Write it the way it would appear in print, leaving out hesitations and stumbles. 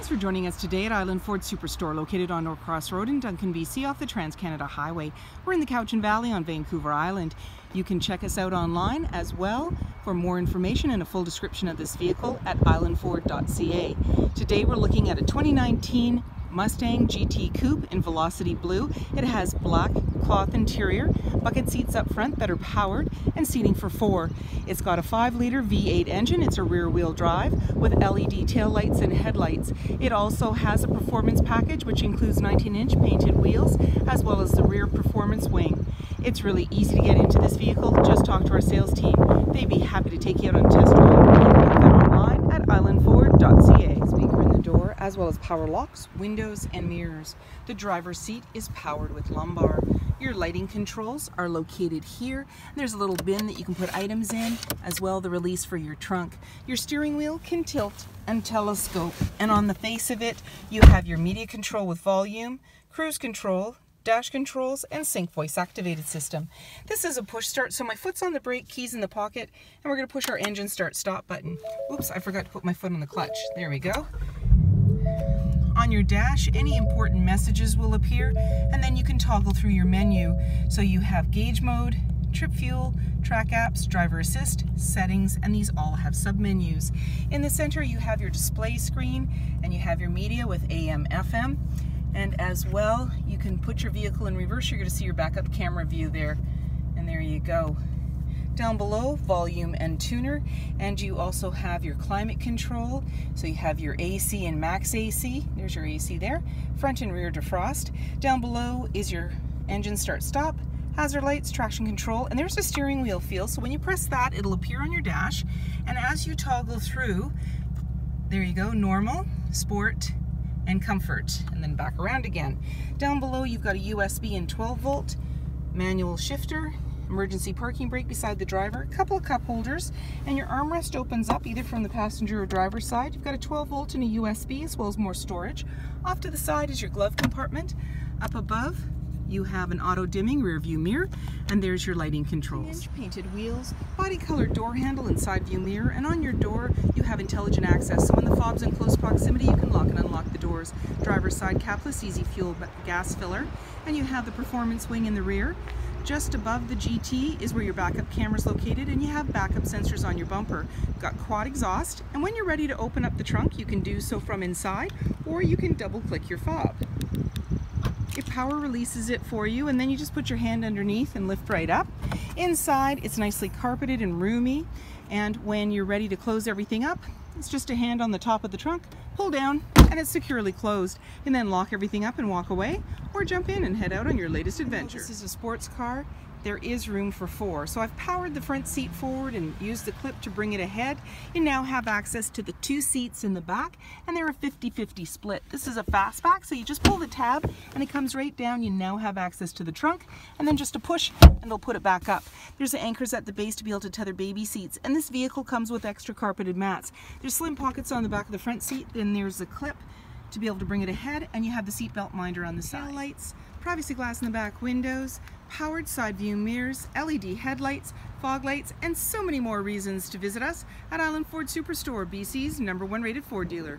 Thanks for joining us today at Island Ford Superstore, located on Norcross Road in Duncan, BC, off the Trans-Canada Highway. We're in the Cowichan Valley on Vancouver Island. You can check us out online as well for more information and a full description of this vehicle at islandford.ca. Today we're looking at a 2019 Mustang GT Coupe in Velocity Blue. It has black cloth interior, bucket seats up front that are powered, and seating for 4. It's got a 5-liter V8 engine. It's a rear-wheel drive with LED taillights and headlights. It also has a performance package which includes 19-inch painted wheels as well as the rear performance wing. It's really easy to get into this vehicle. Just talk to our sales team. They'd be happy to take you out on a test drive. You can look that online at islandford.ca. Speaker in the door, as well as power locks, windows, and mirrors. The driver's seat is powered with lumbar. Your lighting controls are located here. There's a little bin that you can put items in, as well the release for your trunk. Your steering wheel can tilt and telescope, and on the face of it you have your media control with volume, cruise control, dash controls, and sync voice activated system. This is a push start, so my foot's on the brake, keys in the pocket, and we're going to push our engine start stop button. Oops, I forgot to put my foot on the clutch. There we go. On your dash, any important messages will appear, and then you can toggle through your menu. So you have gauge mode, trip fuel, track apps, driver assist, settings, and these all have sub-menus. In the center you have your display screen, and you have your media with AM, FM, and as well you can put your vehicle in reverse. You're going to see your backup camera view there, and there you go. Down below, volume and tuner, and you also have your climate control. So you have your AC and max AC. There's your AC there. Front and rear defrost. Down below is your engine start stop, hazard lights, traction control, and there's a steering wheel feel. So when you press that, it'll appear on your dash, and as you toggle through, there you go, normal, sport, and comfort, and then back around again. Down below you've got a USB and 12-volt manual shifter, emergency parking brake beside the driver, a couple of cup holders, and your armrest opens up either from the passenger or driver's side. You've got a 12-volt and a USB as well as more storage. Off to the side is your glove compartment. Up above you have an auto dimming rear view mirror, and there's your lighting controls. Painted wheels, body colored door handle and side view mirror, and on your door you have intelligent access, so when the fob's in close proximity you can lock and unlock the doors. Driver's side capless easy fuel gas filler, and you have the performance wing in the rear. Just above the GT is where your backup camera is located, and you have backup sensors on your bumper. You've got quad exhaust, and when you're ready to open up the trunk you can do so from inside, or you can double click your fob. It power releases it for you, and then you just put your hand underneath and lift right up. Inside it's nicely carpeted and roomy, and when you're ready to close everything up, it's just a hand on the top of the trunk, pull down, and it's securely closed. And then lock everything up and walk away, or jump in and head out on your latest adventure. This is a sports car. There is room for 4. So I've powered the front seat forward and used the clip to bring it ahead. You now have access to the 2 seats in the back, and they're a 50-50 split. This is a fastback, so you just pull the tab and it comes right down. You now have access to the trunk, and then just a push and they'll put it back up. There's the anchors at the base to be able to tether baby seats, and this vehicle comes with extra carpeted mats. There's slim pockets on the back of the front seat, then there's a clip to be able to bring it ahead, and you have the seatbelt minder on the side. Tail lights, privacy glass in the back windows, powered side view mirrors, LED headlights, fog lights, and so many more reasons to visit us at Island Ford Superstore, BC's #1 rated Ford dealer.